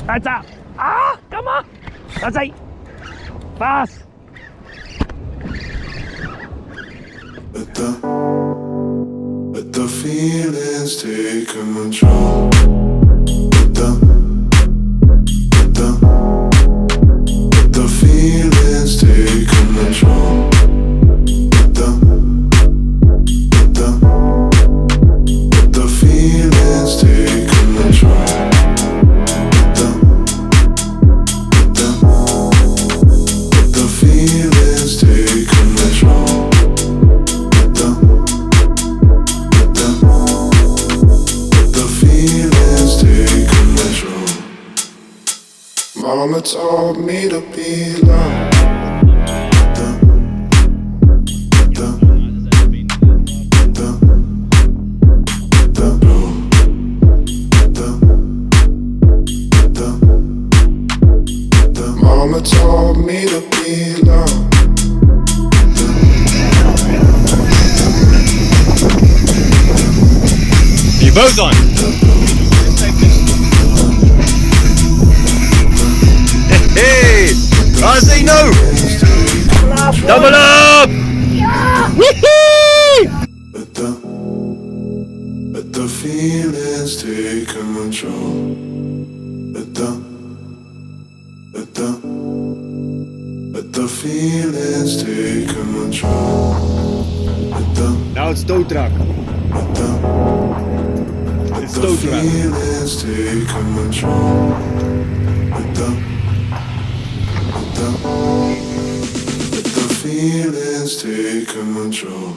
That's out. Ah, come on. That's it. Fast. Let the feelings take control. Let the feelings take control. Let the feelings take control. Let the feelings take control. Mama told me to be loved. Mama told me to be loved. You both on. Hey! I say no! Double up! Yeah. Let the feelings take control. Let the feelings take control. Now it's doodrak. It's The doodrak. feelings take control. Let the feelings take control.